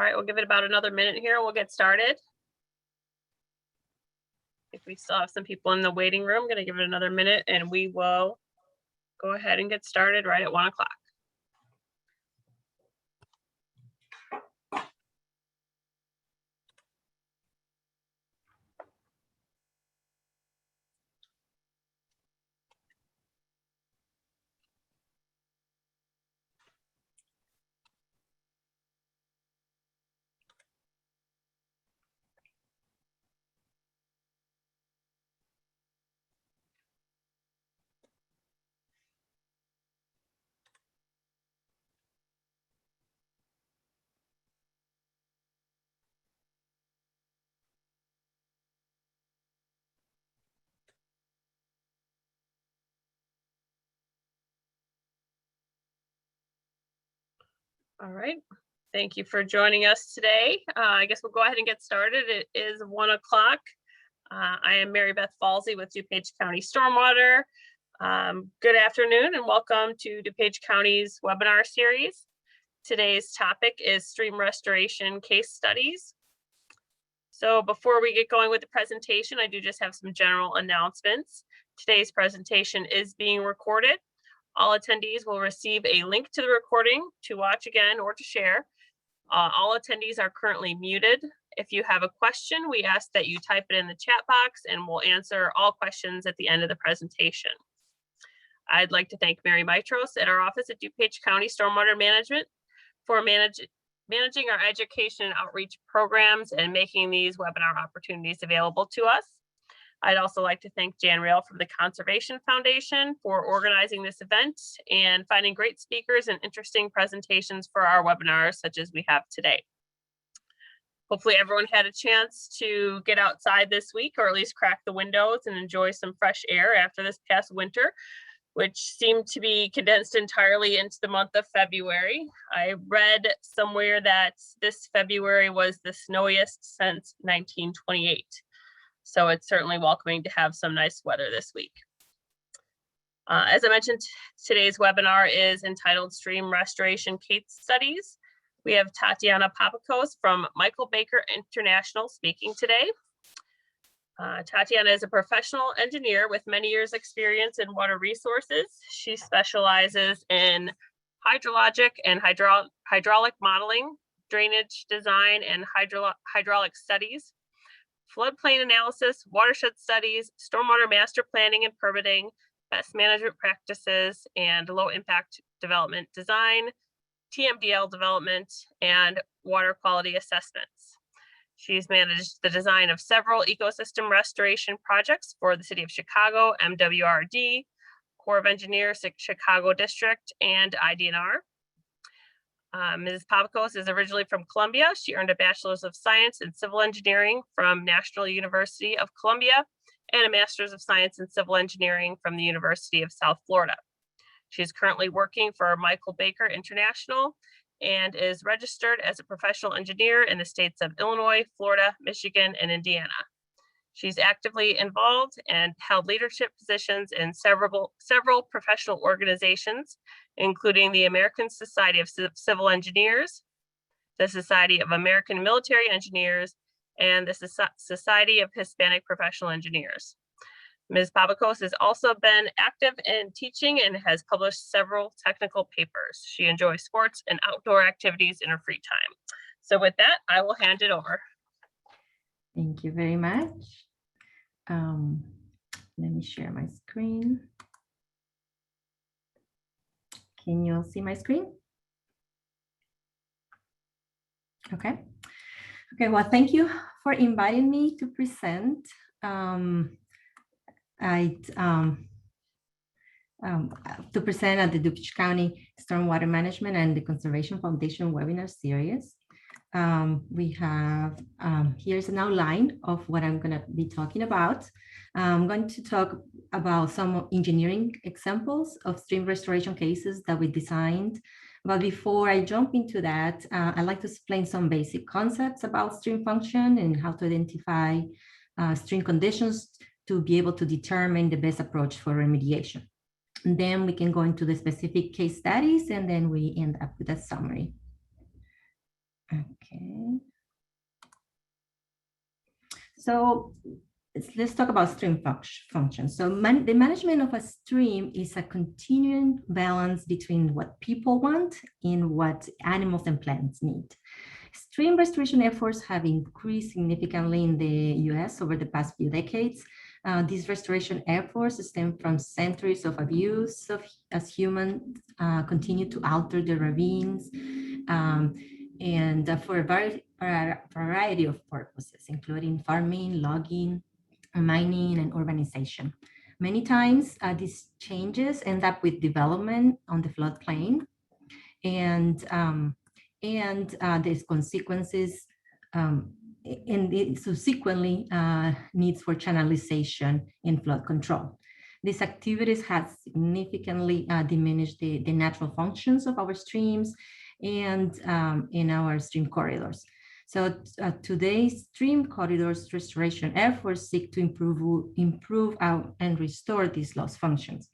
right, we'll give it about another minute here and we'll get started. If we still have some people in the waiting room, I'm going to give it another minute and we will go ahead and get started right at 1 o'clock. All right, thank you for joining us today. I guess we'll go ahead and get started. It is 1 o'clock. I am Mary Beth Falsey with DuPage County Stormwater. Good afternoon and welcome to DuPage County's webinar series. Today's topic is stream restoration case studies. So before we get going with the presentation, I do just have some general announcements. Today's presentation is being recorded. All attendees will receive a link to the recording to watch again or to share. All attendees are currently muted. If you have a question, we ask that you type it in the chat box and we'll answer all questions at the end of the presentation. I'd like to thank Mary Mitros at our office at DuPage County Stormwater Management for managing our education and outreach programs and making these webinar opportunities available to us. I'd also like to thank Jan Rail from the Conservation Foundation for organizing this event and finding great speakers and interesting presentations for our webinars such as we have today. Hopefully everyone had a chance to get outside this week or at least crack the windows and enjoy some fresh air after this past winter, which seemed to be condensed entirely into the month of February. I read somewhere that this February was the snowiest since 1928. So it's certainly welcoming to have some nice weather this week. As I mentioned, today's webinar is entitled Stream Restoration Case Studies. We have Tatiana Papakos from Michael Baker International speaking today. Tatiana is a professional engineer with many years experience in water resources. She specializes in hydrologic and hydraulic modeling, drainage design and hydraulic studies, floodplain analysis, watershed studies, stormwater master planning and permitting, best management practices, and low impact development design, TMDL development, and water quality assessments. She's managed the design of several ecosystem restoration projects for the City of Chicago, MWRD, Corps of Engineers, Chicago District, and IDNR. Ms. Papakos is originally from Columbia. She earned a Bachelor's of Science in Civil Engineering from National University of Columbia and a Master's of Science in Civil Engineering from the University of South Florida. She is currently working for Michael Baker International and is registered as a professional engineer in the states of Illinois, Florida, Michigan, and Indiana. She's actively involved and held leadership positions in several professional organizations, including the American Society of Civil Engineers, the Society of American Military Engineers, and the Society of Hispanic Professional Engineers. Ms. Papakos has also been active in teaching and has published several technical papers. She enjoys sports and outdoor activities in her free time. So with that, I will hand it over. Thank you very much. Let me share my screen. Can you all see my screen? Okay. Okay, well, thank you for inviting me to present. To present at the DuPage County Stormwater Management and the Conservation Foundation webinar series. We have, here's an outline of what I'm going to be talking about. I'm going to talk about some engineering examples of stream restoration cases that we designed. But before I jump into that, I'd like to explain some basic concepts about stream function and how to identify stream conditions to be able to determine the best approach for remediation. And then we can go into the specific case studies, and then we end up with a summary. Okay. So let's talk about stream function. So the management of a stream is a continuing balance between what people want and what animals and plants need. Stream restoration efforts have increased significantly in the US over the past few decades. These restoration efforts stem from centuries of abuse as humans continue to alter the ravines and for a variety of purposes, including farming, logging, mining, and urbanization. Many times, these changes end up with development on the floodplain, and these consequences and it subsequently needs for channelization and flood control. These activities have significantly diminished the natural functions of our streams and in our stream corridors. So today's stream corridors restoration efforts seek to improve and restore these lost functions.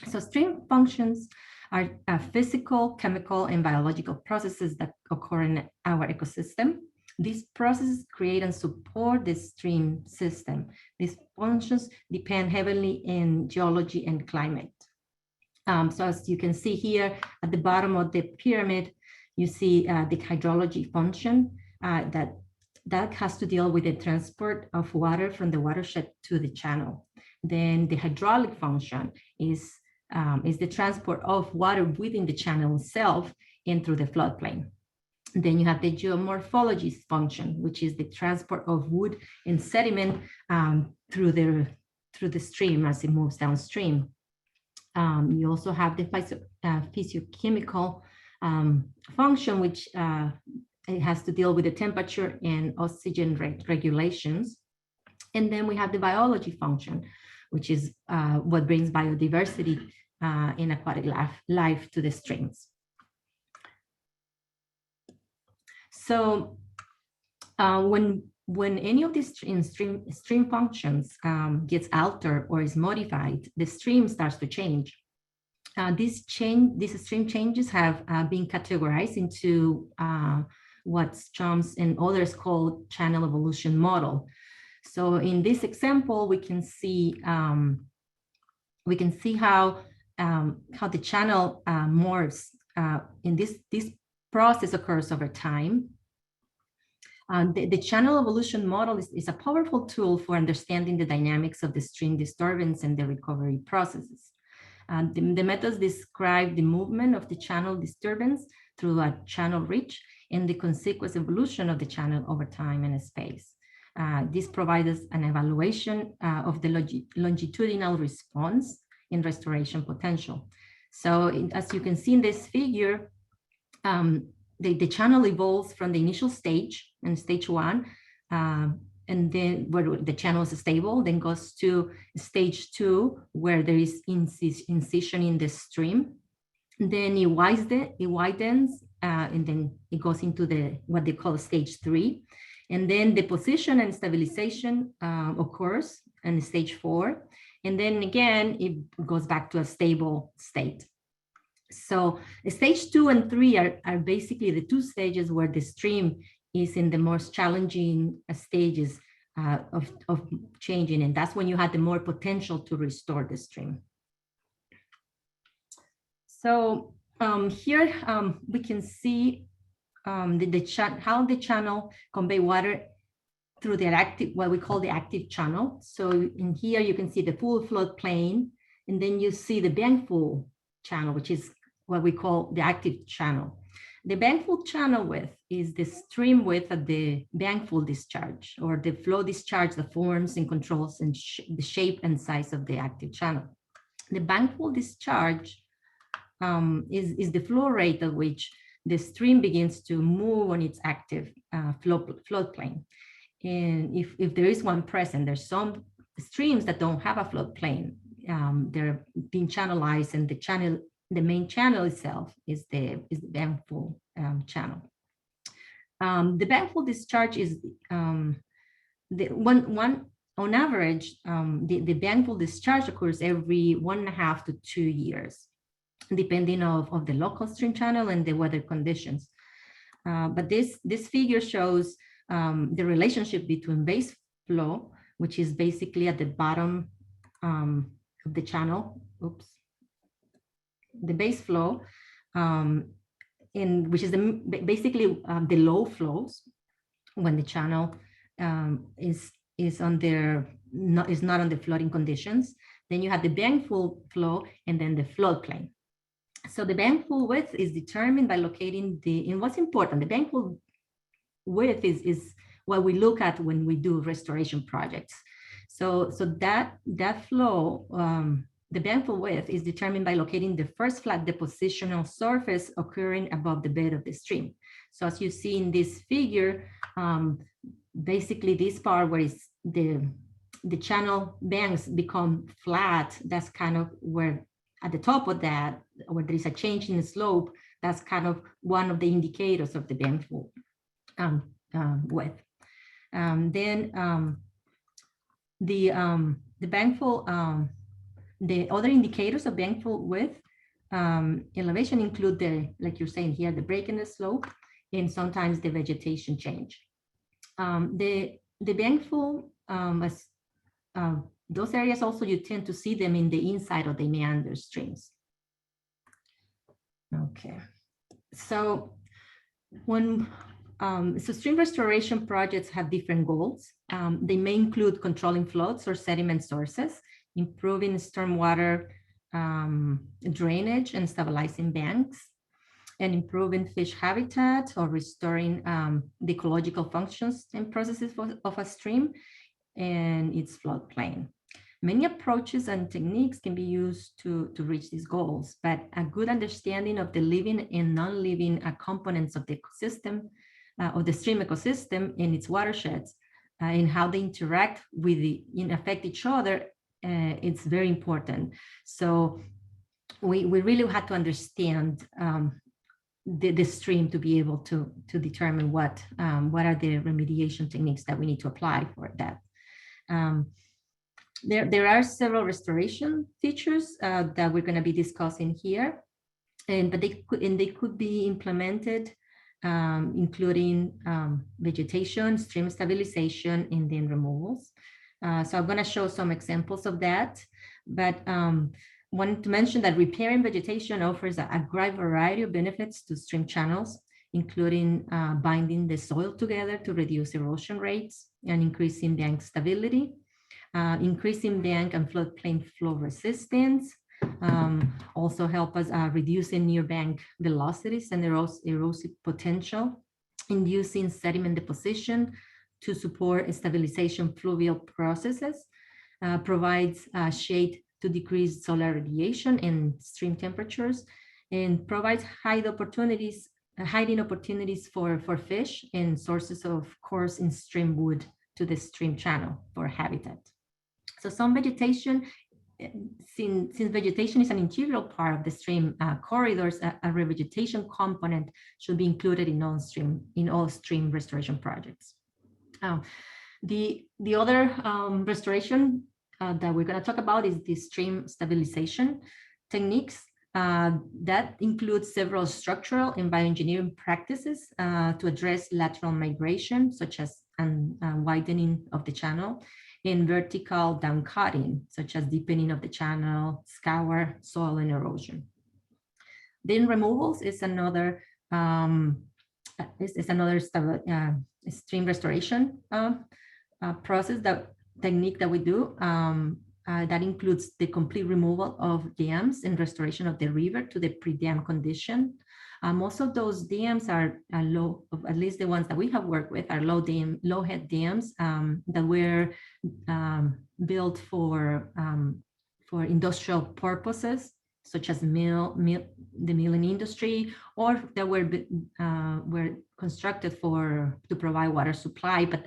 So stream functions are physical, chemical, and biological processes that occur in our ecosystem. These processes create and support the stream system. These functions depend heavily in geology and climate. So as you can see here at the bottom of the pyramid, you see the hydrology function that has to deal with the transport of water from the watershed to the channel. Then the hydraulic function is the transport of water within the channel itself and through the floodplain. Then you have the geomorphology function, which is the transport of wood and sediment through the stream as it moves downstream. You also have the physiochemical function, which it has to deal with the temperature and oxygen regulations. And then we have the biology function, which is what brings biodiversity in aquatic life to the streams. So when any of these stream functions gets altered or is modified, the stream starts to change. These stream changes have been categorized into what Chomsky and others call channel evolution model. So in this example, we can see how the channel morphs. In this process occurs over time. The channel evolution model is a powerful tool for understanding the dynamics of the stream disturbance and the recovery processes. The methods describe the movement of the channel disturbance through a channel reach and the consequent evolution of the channel over time and space. This provides an evaluation of the longitudinal response in restoration potential. So as you can see in this figure, the channel evolves from the initial stage, in stage 1, and then where the channel is stable, then goes to stage 2, where there is incision in the stream. Then it widens, and then it goes into what they call stage 3. And then the position and stabilization occurs in stage 4. And then again, it goes back to a stable state. So stage 2 and 3 are basically the two stages where the stream is in the most challenging stages of changing. And that's when you have the more potential to restore the stream. So here we can see how the channel convey water through the what we call the active channel. So in here you can see the full floodplain, and then you see the bankful channel, which is what we call the active channel. The bankful channel width is the stream width of the bankful discharge, or the flow discharge that forms and controls and the shape and size of the active channel. The bankful discharge is the flow rate at which the stream begins to move on its active floodplain. And if there is one present, there's some streams that don't have a floodplain. They're being channelized, and the main channel itself is the bankful channel. The bankful discharge is on average, the bankful discharge occurs every 1.5 to 2 years, depending of the local stream channel and the weather conditions. But this figure shows the relationship between base flow, which is basically at the bottom of the channel. Oops. The base flow, which is basically the low flows when the channel is not on the flooding conditions. Then you have the bankful flow and then the floodplain. So the bankful width is determined by locating and what's important, the bankful width is what we look at when we do restoration projects. So that flow, the bankful width is determined by locating the first flat depositional surface occurring above the bed of the stream. So as you see in this figure, basically this part where is the channel banks become flat, that's kind of where at the top of that, where there is a change in the slope, that's kind of one of the indicators of the bankful width. The bankful, the other indicators of bankful width elevation include like you're saying here, the break in the slope, and sometimes the vegetation change. The bankful, those areas also you tend to see them in the inside of the meander streams. Okay, so so stream restoration projects have different goals. They may include controlling floods or sediment sources, improving stormwater drainage and stabilizing banks, and improving fish habitat or restoring the ecological functions and processes of a stream and its floodplain. Many approaches and techniques can be used to reach these goals, but a good understanding of the living and non-living components of the ecosystem, of the stream ecosystem and its watersheds, and how they interact with and affect each other, it's very important. So we really had to understand the stream to be able to determine what are the remediation techniques that we need to apply for that. There are several restoration features that we're going to be discussing here, but they could be implemented, including vegetation, stream stabilization, and then removals. So I'm going to show some examples of that, but wanted to mention that repairing vegetation offers a great variety of benefits to stream channels, including binding the soil together to reduce erosion rates and increasing bank stability, increasing bank and floodplain flow resistance, also help us reducing near bank velocities and erosive potential, inducing sediment deposition to support stabilization fluvial processes, provides shade to decrease solar radiation and stream temperatures, and provides hiding opportunities for fish and sources of coarse in stream wood to the stream channel for habitat. So some vegetation, since vegetation is an integral part of the stream corridors, a revegetation component should be included in all stream restoration projects. The other restoration that we're going to talk about is the stream stabilization techniques. That includes several structural and bioengineering practices to address lateral migration, such as widening of the channel, and vertical downcutting, such as deepening of the channel, scour, soil, and erosion. Then removals is another stream restoration process, technique that we do. That includes the complete removal of dams and restoration of the river to the pre-dam condition. Most of those dams are low, at least the ones that we have worked with are low head dams that were built for industrial purposes, such as the milling industry, or that were constructed to provide water supply, but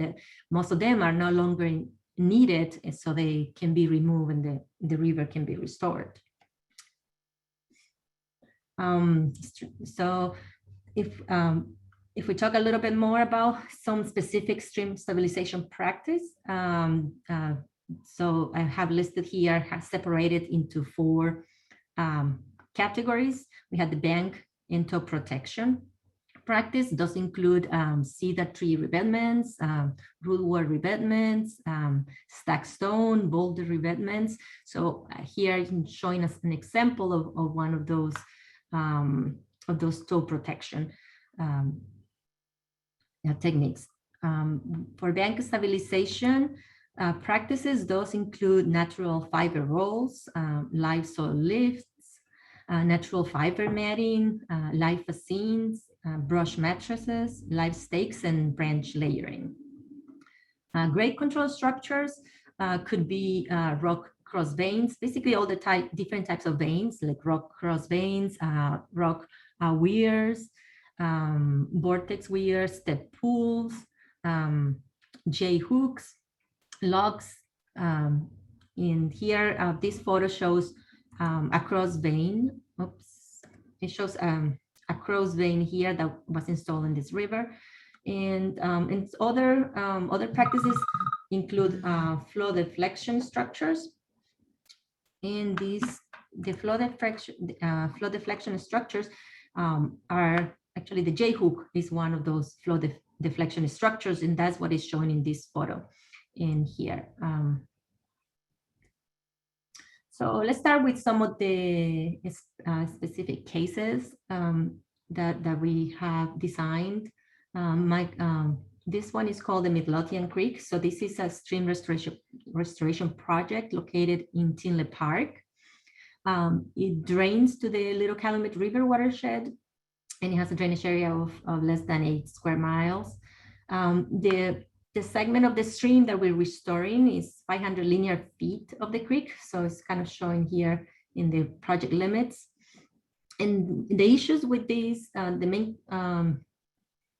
most of them are no longer needed, so they can be removed and the river can be restored. So if we talk a little bit more about some specific stream stabilization practice, so I have listed here, separated into 4 categories. We had the bank and toe protection practice does include cedar tree revetments, root wall revetments, stack stone, boulder revetments. So here I'm showing us an example of one of those toe protection techniques. For bank stabilization practices, those include natural fiber rolls, live soil lifts, natural fiber matting, live fascines, brush mattresses, live stakes, and branch layering. Grade control structures could be rock cross veins, basically all the different types of veins, like rock cross veins, rock weirs, vortex weirs, step pools, J-hooks, logs. In here, this photo shows a cross vein. Oops, it shows a cross vein here that was installed in this river. And other practices include flow deflection structures. And the flow deflection structures are actually the J-hook is one of those flow deflection structures, and that's what is shown in this photo in here. So let's start with some of the specific cases that we have designed. This one is called the Midlothian Creek. So this is a stream restoration project located in Tinley Park. It drains to the Little Calumet River watershed, and it has a drainage area of less than 8 square miles. The segment of the stream that we're restoring is 500 linear feet of the creek. So it's kind of showing here in the project limits. And the issues with these, the main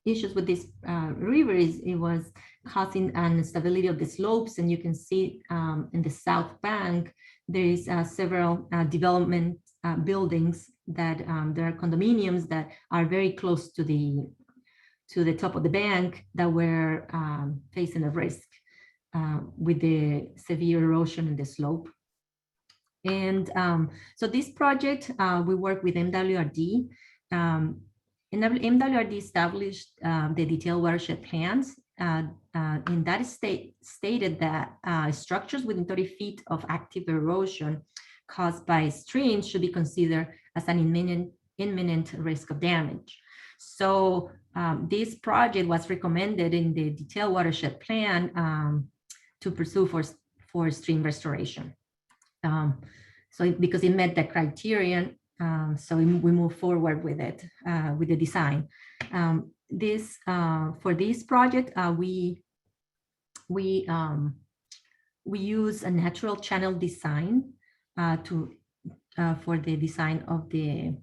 issues with this river is it was causing instability of the slopes. And you can see in the south bank, there is several development buildings that there are condominiums that are very close to the top of the bank that were facing a risk with the severe erosion in the slope. And so this project, we work with MWRD. And MWRD established the detailed watershed plans. In that stated that structures within 30 feet of active erosion caused by streams should be considered as an imminent risk of damage. So this project was recommended in the detailed watershed plan to pursue for stream restoration. So because it met the criterion, so we move forward with it, with the design. For this project, we use a natural channel design for the design of the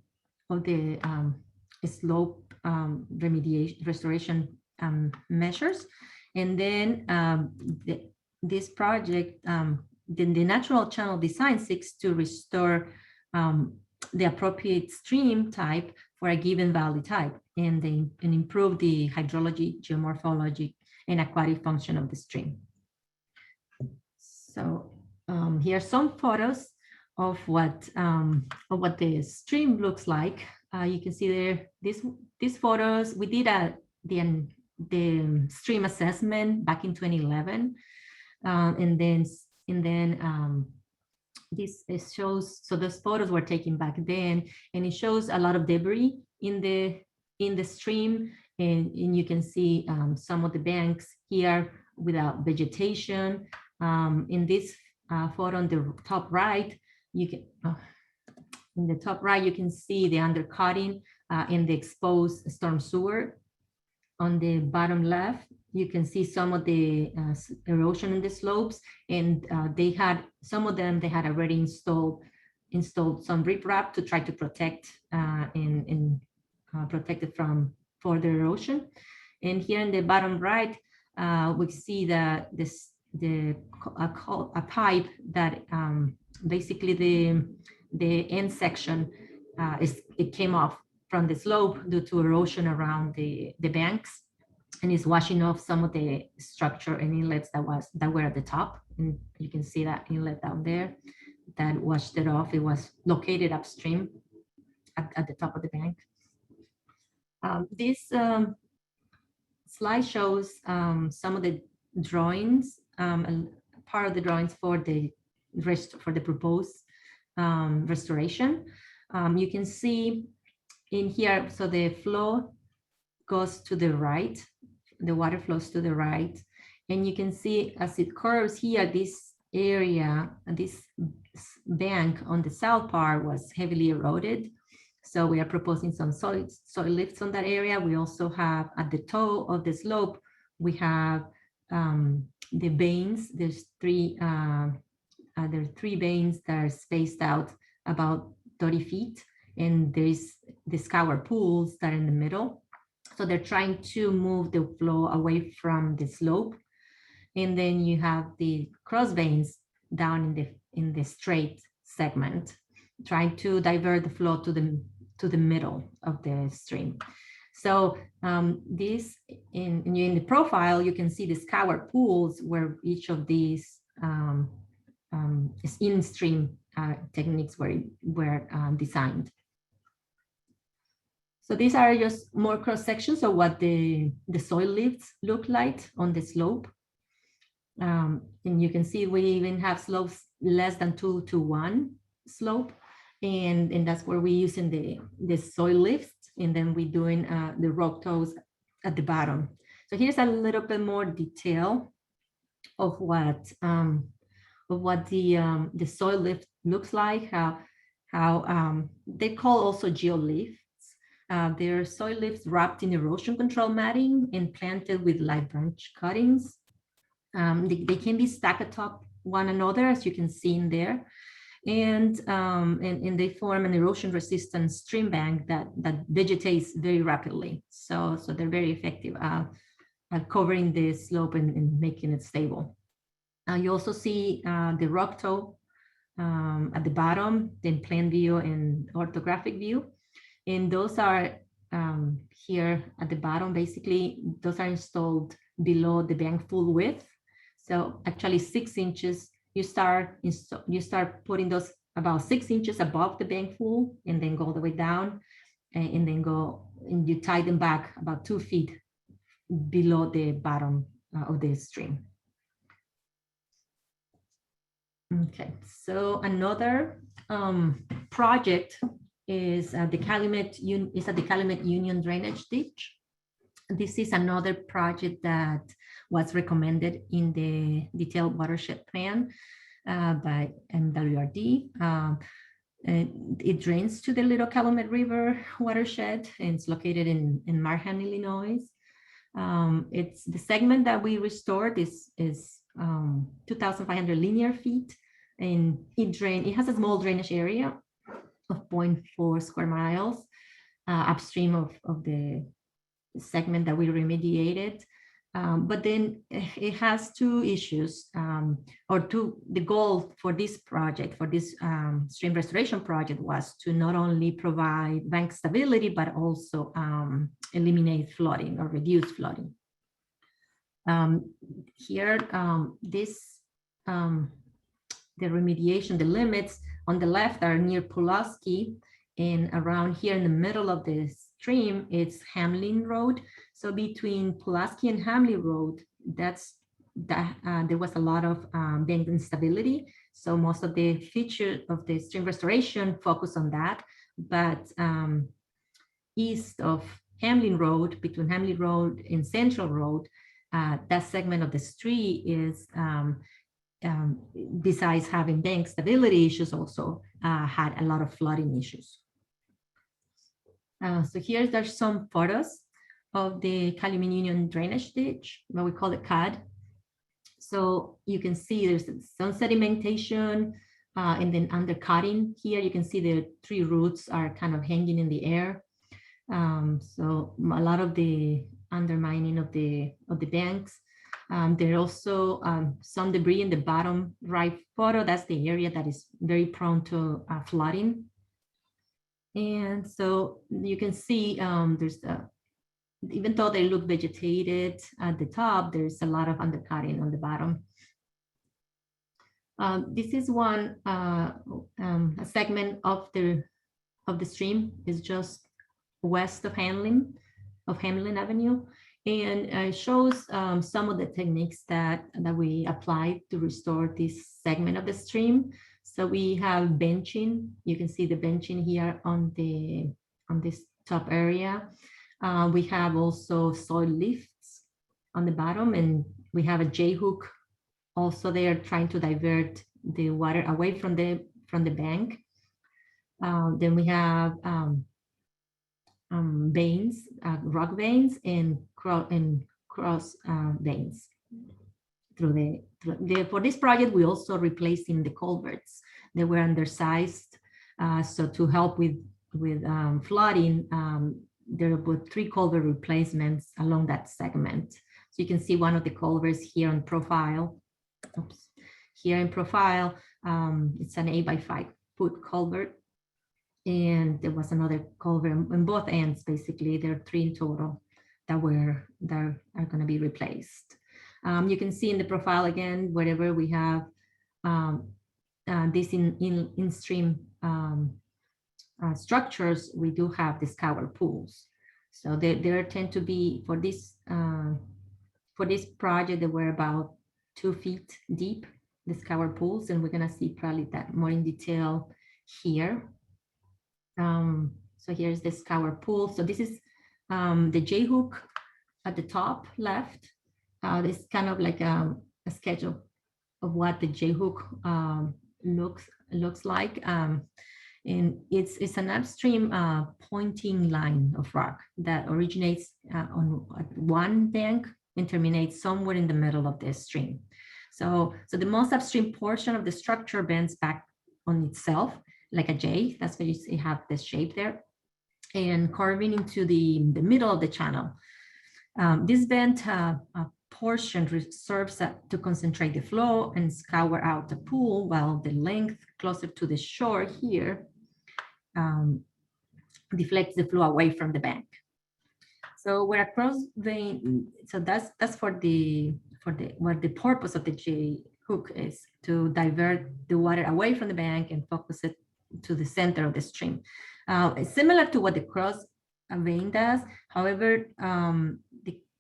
slope remediation restoration measures. And then this project, the natural channel design seeks to restore the appropriate stream type for a given valley type and improve the hydrology, geomorphology, and aquatic function of the stream. So here are some photos of what the stream looks like. You can see there these photos. We did the stream assessment back in 2011, and then this shows. So those photos were taken back then, and it shows a lot of debris in the stream, and you can see some of the banks here without vegetation. In this photo on the top right, you can. In the top right, you can see the undercutting in the exposed storm sewer. On the bottom left, you can see some of the erosion in the slopes, and some of them they had already installed some riprap to try to protect protect it from further erosion. And here in the bottom right, we see that a pipe that basically the end section it came off from the slope due to erosion around the banks, and is washing off some of the structure and inlets that were at the top. And you can see that inlet down there that washed it off. It was located upstream at the top of the bank. This slide shows some of the drawings, and part of the drawings for the proposed restoration. You can see in here, so the flow goes to the right, the water flows to the right, and you can see as it curves here, this area, this bank on the south part was heavily eroded. So we are proposing some soil lifts on that area. We also have at the toe of the slope, we have the veins. There's three veins that are spaced out about 30 feet, and there's the scour pools that are in the middle. So they're trying to move the flow away from the slope. And then you have the cross veins down in the straight segment, trying to divert the flow to the middle of the stream. So this in the profile, you can see the scour pools where each of these in-stream techniques were designed. So these are just more cross sections of what the soil lifts look like on the slope. And you can see we even have slopes less than 2:1 slope. And that's where we're using the soil lifts, and then we're doing the rock toes at the bottom. So here's a little bit more detail of what the soil lift looks like, how they call also Geo Lifts. They're soil lifts wrapped in erosion control matting and planted with live branch cuttings. They can be stacked atop one another, as you can see in there. And they form an erosion resistant stream bank that vegetates very rapidly. So they're very effective at covering the slope and making it stable. You also see the rock toe at the bottom, then plan view and orthographic view. And those are here at the bottom, basically, those are installed below the bank full width. So actually 6 inches, you start putting those about 6 inches above the bank full, and then go all the way down, and then you tie them back about 2 feet below the bottom of the stream. Okay, so another project is the Calumet Union drainage ditch. This is another project that was recommended in the detailed watershed plan by MWRD. It drains to the Little Calumet River watershed, and it's located in Markham, Illinois. It's the segment that we restored is 2,500 linear feet, and it has a small drainage area of 0.4 square miles upstream of the segment that we remediated. But then it has two issues, the goal for this project, for this stream restoration project, was to not only provide bank stability, but also eliminate flooding or reduce flooding. Here, the remediation, the limits on the left are near Pulaski, and around here in the middle of the stream, it's Hamlin Road. So between Pulaski and Hamlin Road, there was a lot of bank instability. So most of the feature of the stream restoration focus on that. But east of Hamlin Road, between Hamlin Road and Central Road, that segment of the street is, besides having bank stability issues, also had a lot of flooding issues. So there's some photos of the Calumet Union drainage ditch, what we call it CAD. So you can see there's some sedimentation, and then undercutting here. You can see the tree roots are kind of hanging in the air. So a lot of the undermining of the banks. There are also some debris in the bottom right photo. That's the area that is very prone to flooding. And so you can see there's even though they look vegetated at the top, there's a lot of undercutting on the bottom. This is one a segment of the stream is just west of Hamlin. of Hamlin Avenue, and shows some of the techniques that we applied to restore this segment of the stream. So we have benching. You can see the benching here on this top area. We have also soil lifts on the bottom, and we have a J-hook also there trying to divert the water away from the bank. Then we have veins, rock veins, and cross veins. For this project, we also replacing the culverts. They were undersized, so to help with flooding, there were 3 culvert replacements along that segment. So you can see one of the culverts here on profile. Oops. Here in profile, it's an 8x5 foot culvert. And there was another culvert on both ends. Basically, there are 3 in total that are going to be replaced. You can see in the profile again, wherever we have this in stream structures, we do have the scour pools. So there tend to be, for this project, they were about 2 feet deep, the scour pools, and we're going to see probably that more in detail here. So here's the scour pool. So this is the J-hook at the top left. This kind of like a sketch of what the J-hook looks like. And it's an upstream pointing line of rock that originates on one bank and terminates somewhere in the middle of the stream. So the most upstream portion of the structure bends back on itself like a J. That's why you see have this shape there, and carving into the middle of the channel. This bent portion serves to concentrate the flow and scour out the pool, while the length closer to the shore here deflects the flow away from the bank. So where a cross vein, so that's for the what the purpose of the J hook is, to divert the water away from the bank and focus it to the center of the stream. It's similar to what the cross vein does. However,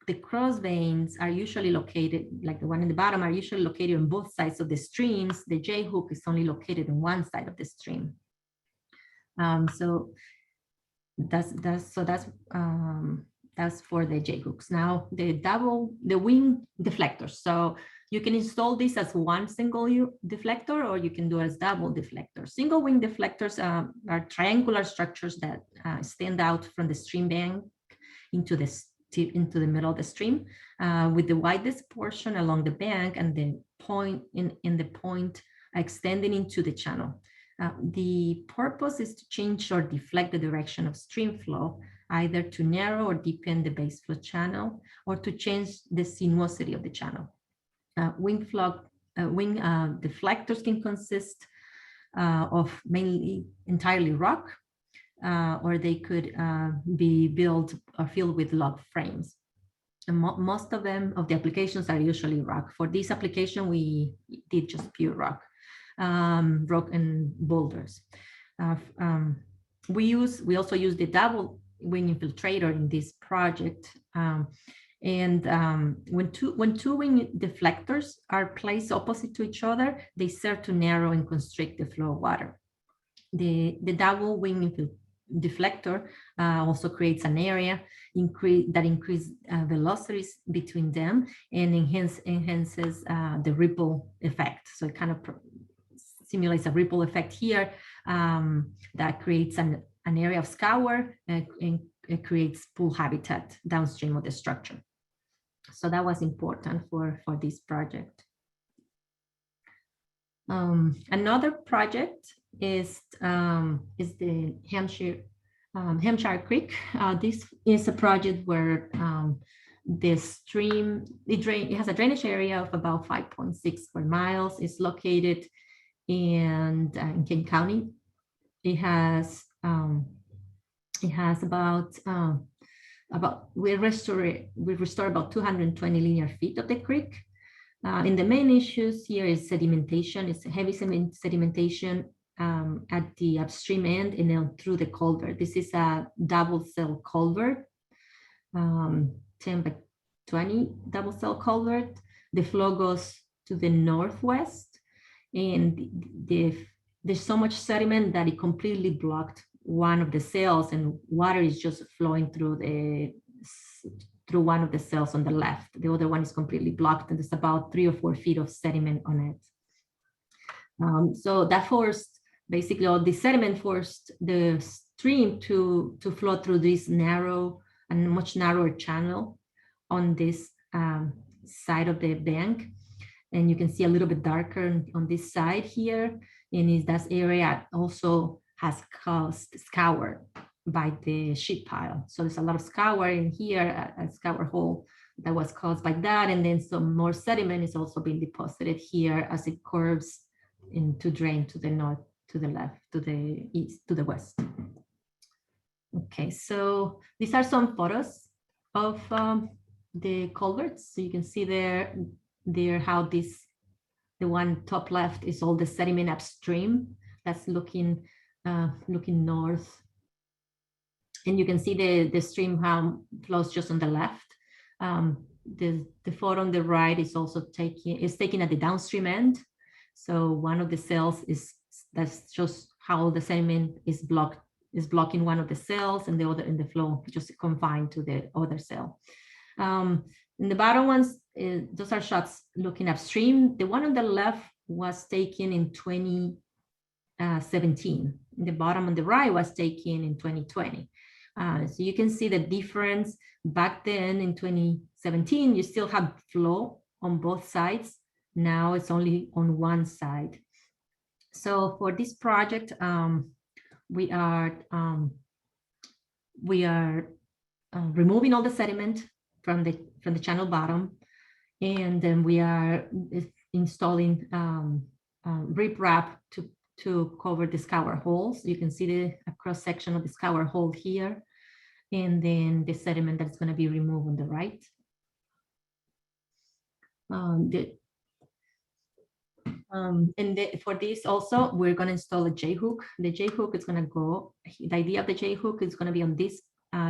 the cross veins are usually located, like the one in the bottom, are usually located on both sides of the streams. The J hook is only located on one side of the stream. So that's for the J hooks. Now the wing deflectors. So you can install this as one single deflector, or you can do it as double deflectors. Single wing deflectors are triangular structures that stand out from the stream bank into the middle of the stream, with the widest portion along the bank and the point in the point extending into the channel. The purpose is to change or deflect the direction of stream flow, either to narrow or deepen the base flow channel, or to change the sinuosity of the channel. Wing deflectors can consist of mainly entirely rock, or they could be built or filled with log frames. And most of the applications are usually rock. For this application, we did just pure rock and boulders. We also use the double wing infiltrator in this project. When two wing deflectors are placed opposite to each other, they serve to narrow and constrict the flow of water. The double wing deflector also creates an area that increases velocities between them and enhances the ripple effect. So it kind of simulates a ripple effect here that creates an area of scour and it creates pool habitat downstream of the structure. So that was important for this project. Another project is the Hempshark Creek. This is a project where the stream, it has a drainage area of about 5.6 square miles. It's located in Kane County. It has we restore about 220 linear feet of the creek. And the main issues here is sedimentation. It's heavy sedimentation at the upstream end and then through the culvert. This is a double cell culvert. 10 by 20 double cell culvert. The flow goes to the northwest, and there's so much sediment that it completely blocked one of the cells, and water is just flowing through one of the cells on the left. The other one is completely blocked, and there's about 3 or 4 feet of sediment on it. So that forced, basically, all the sediment forced the stream to flow through this narrow and much narrower channel on this side of the bank. And you can see a little bit darker on this side here. And that area also has caused scour by the sheet pile. So there's a lot of scour in here, a scour hole that was caused by that. And then some more sediment is also being deposited here as it curves in to drain to the north, to the left, to the east, to the west. Okay, so these are some photos of the culverts. So you can see there how the one top left is all the sediment upstream that's looking north. And you can see the stream how flows just on the left. The photo on the right is also taken at the downstream end. So one of the cells that's just how the sediment is blocking one of the cells, and the other in the flow just confined to the other cell. In the bottom ones, those are shots looking upstream. The one on the left was taken in 2017. The bottom on the right was taken in 2020. So you can see the difference. Back then in 2017, you still have flow on both sides. Now it's only on one side. So for this project, we are removing all the sediment from the channel bottom, and then we are installing riprap to cover the scour holes. You can see the cross section of the scour hole here, and then the sediment that's going to be removed on the right. For this also, we're going to install a J-hook. The J-hook is going to go, the idea of the J-hook is going to be on this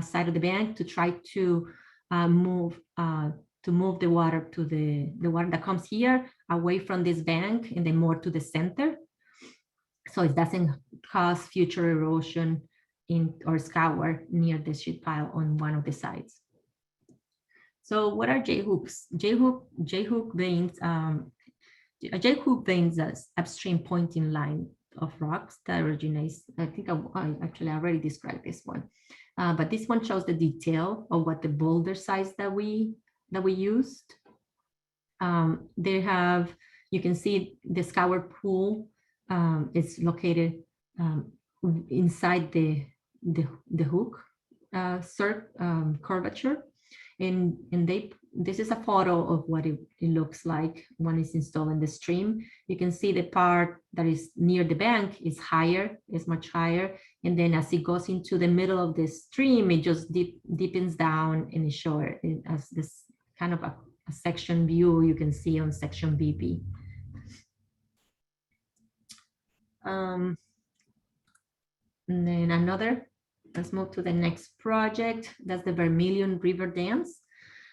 side of the bank to try to move the water to the water that comes here away from this bank and then more to the center. So it doesn't cause future erosion or scour near the sheet pile on one of the sides. So what are J-hooks? J-hook veins, a J-hook veins as upstream pointing line of rocks that originates. I think I actually already described this one, but this one shows the detail of what the boulder size that we used. They have, you can see the scour pool is located inside the hook curvature, and this is a photo of what it looks like when it's installed in the stream. You can see the part that is near the bank is higher, is much higher, and then as it goes into the middle of the stream, it just deepens down and is shown as this kind of a section view you can see on section BP. And then let's move to the next project. That's the Vermilion River Dams.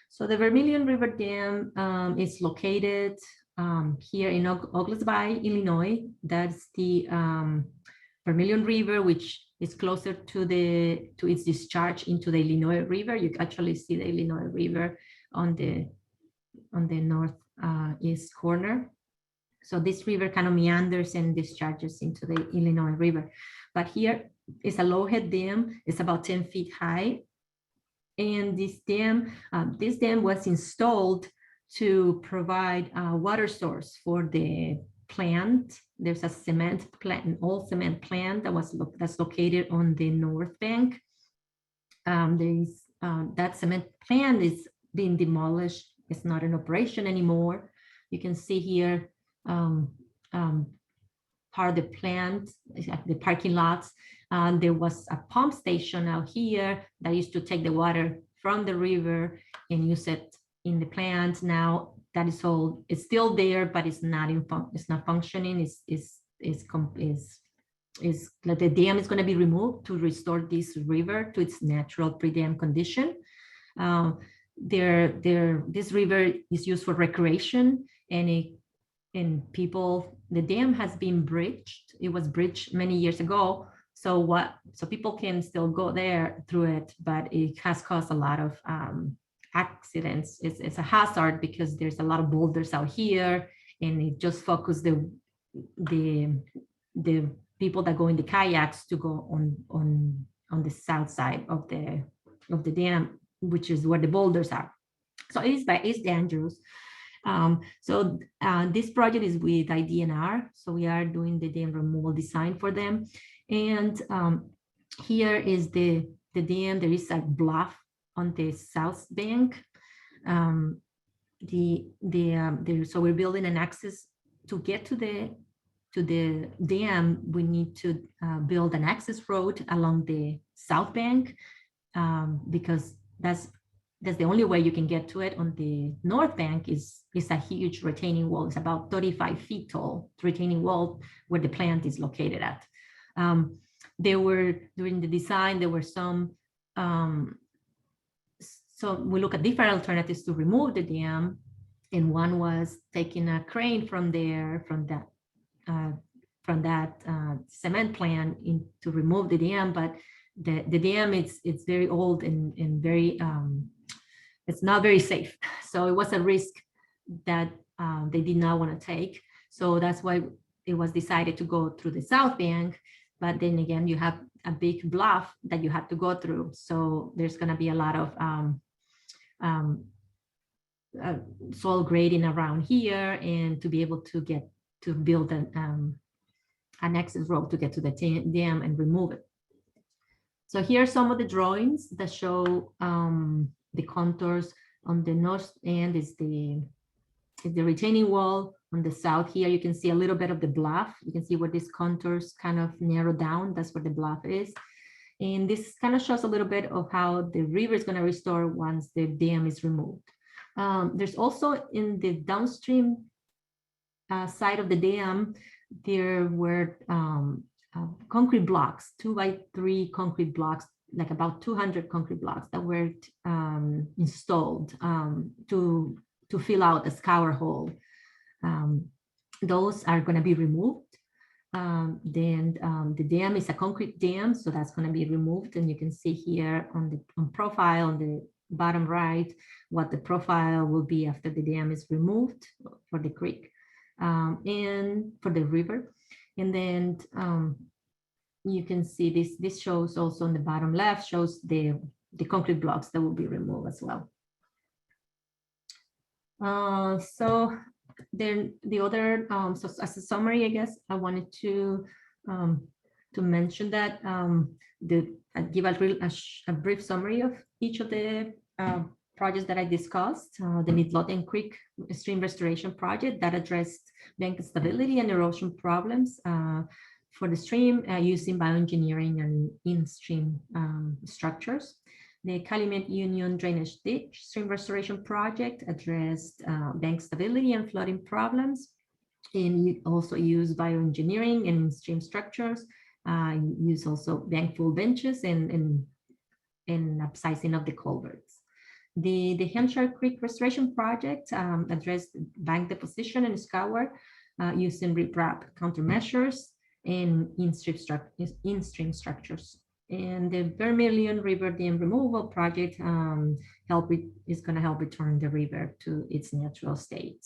So the Vermilion River Dam is located here in Oglesby, Illinois. That's the Vermilion River, which is closer to its discharge into the Illinois River. You can actually see the Illinois River on the northeast corner. So this river kind of meanders and discharges into the Illinois River. But here is a low head dam. It's about 10 feet high. And this dam was installed to provide a water source for the plant. There's a cement plant, an old cement plant that's located on the north bank. That cement plant is being demolished. It's not in operation anymore. You can see here part of the plant, the parking lots. There was a pump station out here that used to take the water from the river and use it in the plant. Now that is all, it's still there, but it's not functioning. The dam is going to be removed to restore this river to its natural pre-dam condition. This river is used for recreation, and people, the dam has been bridged. It was bridged many years ago. So people can still go there through it, but it has caused a lot of accidents. It's a hazard because there's a lot of boulders out here, and it just focused the people that go in the kayaks to go on the south side of the dam, which is where the boulders are. So it's dangerous. This project is with IDNR. So we are doing the dam removal design for them. And here is the dam. There is a bluff on the south bank. So we're building an access to get to the dam. We need to build an access road along the south bank because that's the only way you can get to it. On the north bank is a huge retaining wall. It's about 35 feet tall retaining wall where the plant is located at. During the design, there were some, so we look at different alternatives to remove the dam. And one was taking a crane from that cement plant to remove the dam. But the dam, it's very old and very, it's not very safe. So it was a risk that they did not want to take. So that's why it was decided to go through the south bank. But then again, you have a big bluff that you have to go through. So there's going to be a lot of soil grading around here, and to be able to build an access road to get to the dam and remove it. So here are some of the drawings that show the contours. On the north end is the retaining wall. On the south here, you can see a little bit of the bluff. You can see where these contours kind of narrow down. That's where the bluff is. And this kind of shows a little bit of how the river is going to restore once the dam is removed. There's also in the downstream side of the dam, there were concrete blocks, 2x3 concrete blocks, like about 200 concrete blocks that were installed to fill out the scour hole. Those are going to be removed. The dam is a concrete dam, so that's going to be removed. And you can see here on profile on the bottom right what the profile will be after the dam is removed for the creek and for the river. And then you can see this shows also on the bottom left, shows the concrete blocks that will be removed as well. So then the other, so as a summary, I guess I wanted to mention that give a brief summary of each of the projects that I discussed. The Midlothian Creek stream restoration project that addressed bank stability and erosion problems for the stream using bioengineering and in-stream structures. The Calumet Uni drainage ditch stream restoration project addressed bank stability and flooding problems, and you also use bioengineering and in-stream structures. Use also bank full benches and upsizing of the culverts. The Hempshark Creek restoration project addressed bank deposition and scour using riprap countermeasures and in-stream structures. And the Vermilion River Dam Removal Project is going to help return the river to its natural state.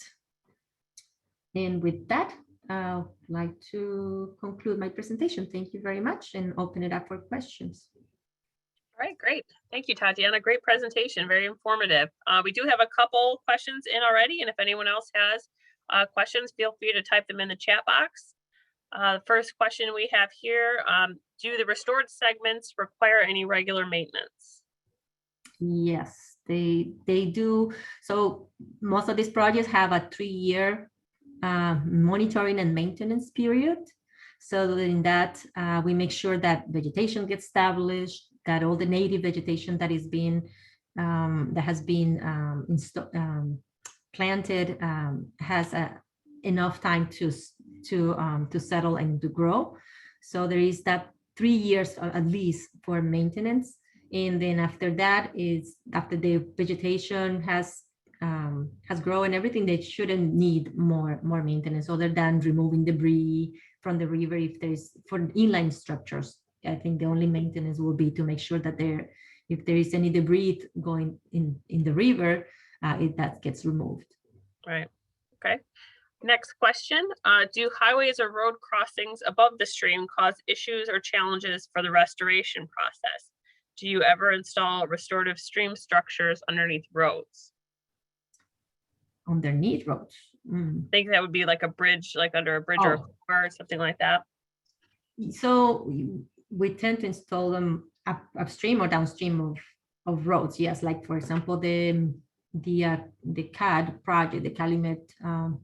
And with that, I'd like to conclude my presentation. Thank you very much, and open it up for questions. All right, great. Thank you, Tatiana. Great presentation, very informative. We do have a couple questions in already, and if anyone else has questions, feel free to type them in the chat box. The first question we have here, do the restored segments require any regular maintenance? Yes, they do. So most of these projects have a 3-year monitoring and maintenance period. So in that, we make sure that vegetation gets established, that all the native vegetation that has been planted has enough time to settle and to grow. So there is that 3 years at least for maintenance. And then after that after the vegetation has grown and everything, they shouldn't need more maintenance other than removing debris from the river. If there's for inline structures, I think the only maintenance will be to make sure that if there is any debris going in the river, that gets removed. Right. Okay. Next question. Do highways or road crossings above the stream cause issues or challenges for the restoration process? Do you ever install restorative stream structures underneath roads? Underneath roads. I think that would be like a bridge, like under a bridge or a culvert, something like that. So we tend to install them upstream or downstream of roads. Yes, like for example, the CAD project, the Calumet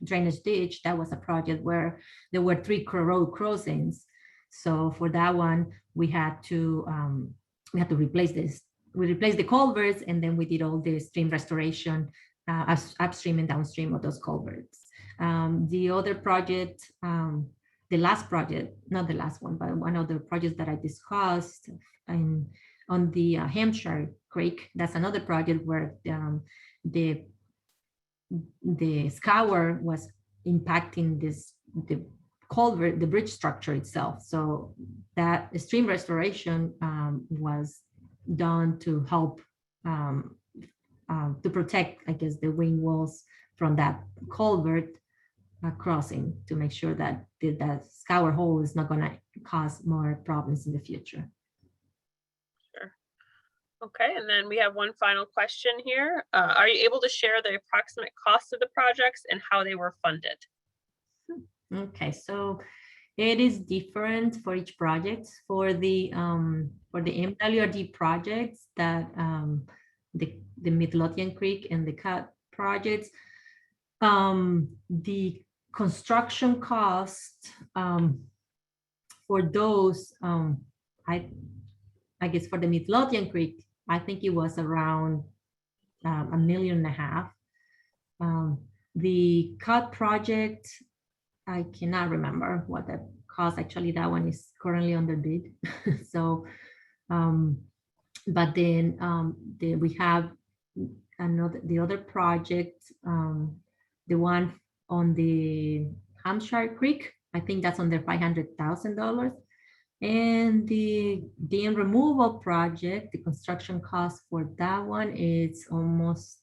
drainage ditch, that was a project where there were 3 road crossings. So for that one, we had to replace this. We replaced the culverts, and then we did all the stream restoration upstream and downstream of those culverts. The other project, the last project, not the last one, but one of the projects that I discussed on the Hempshark Creek, that's another project where the scour was impacting the culvert, the bridge structure itself. So that stream restoration was done to help to protect, I guess, the wing walls from that culvert crossing, to make sure that that scour hole is not going to cause more problems in the future. Sure. Okay, and then we have one final question here. Are you able to share the approximate cost of the projects and how they were funded? Okay, so it is different for each project. For the MWRD projects, that the Midlothian Creek and the CUT projects, the construction cost for those, I guess for the Midlothian Creek, I think it was around $1.5 million. The CUT project, I cannot remember what that cost. Actually, that one is currently under bid. So, but then we have the other project, the one on the Hempshark Creek. I think that's under $500,000. And the dam removal project, the construction cost for that one is almost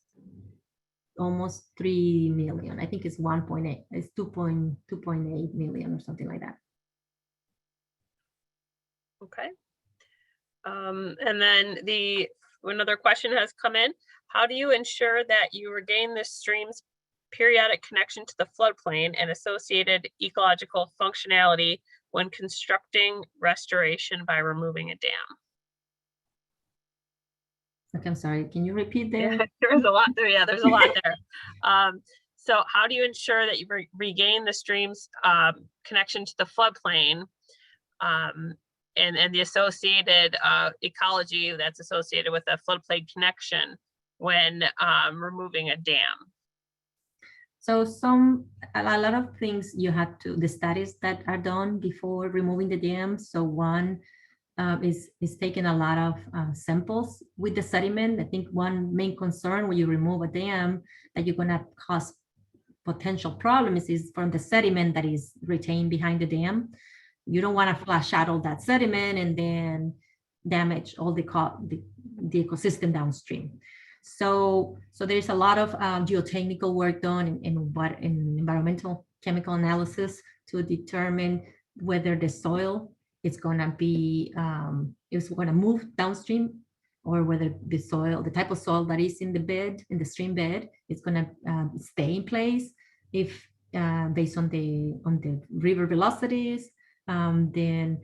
3 million. I think it's 1.8, it's 2.8 million or something like that. Okay. And then another question has come in. How do you ensure that you regain the stream's periodic connection to the floodplain and associated ecological functionality when constructing restoration by removing a dam? Okay, I'm sorry, can you repeat that? Yeah, there's a lot there. Yeah, there's a lot there. So how do you ensure that you regain the stream's connection to the floodplain and the associated ecology that's associated with a floodplain connection when removing a dam? So a lot of things you have to, the studies that are done before removing the dam. So one is taking a lot of samples with the sediment. I think one main concern when you remove a dam that you're gonna cause potential problems is from the sediment that is retained behind the dam. You don't want to flush out all that sediment and then damage all the ecosystem downstream. So there's a lot of geotechnical work done in environmental chemical analysis to determine whether the soil is going to be move downstream, or whether the type of soil that is in the stream bed, is going to stay in place if based on the river velocities. Then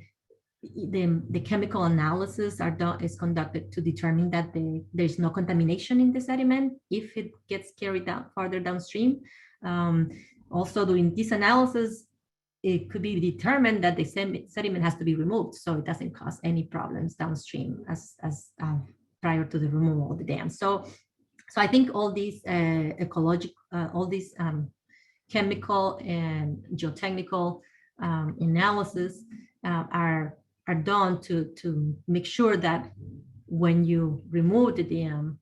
the chemical analysis is conducted to determine that there's no contamination in the sediment if it gets carried down farther downstream. Also, during this analysis, it could be determined that the sediment has to be removed, so it doesn't cause any problems downstream as prior to the removal of the dam. So I think all these all these chemical and geotechnical analysis are done to make sure that when you remove the dam,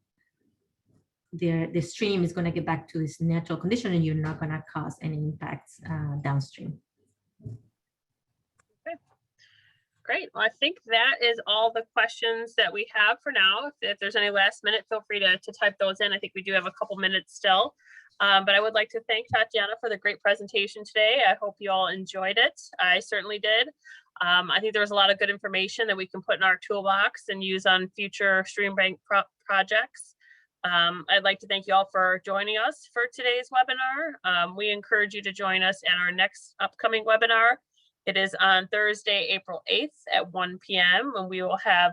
the stream is going to get back to its natural condition, and you're not going to cause any impacts downstream. Great. Well, I think that is all the questions that we have for now. If there's any last minute, feel free to type those in. I think we do have a couple minutes still. But I would like to thank Tatiana for the great presentation today. I hope you all enjoyed it. I certainly did. I think there was a lot of good information that we can put in our toolbox and use on future stream bank projects. I'd like to thank you all for joining us for today's webinar. We encourage you to join us at our next upcoming webinar. It is on Thursday, April 8th at 1 p.m. and we will have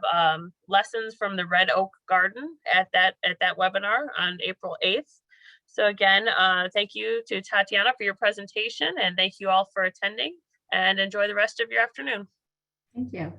lessons from the Red Oak Garden at that webinar on April 8th. So again, thank you to Tatiana for your presentation, and thank you all for attending, and enjoy the rest of your afternoon. Thank you.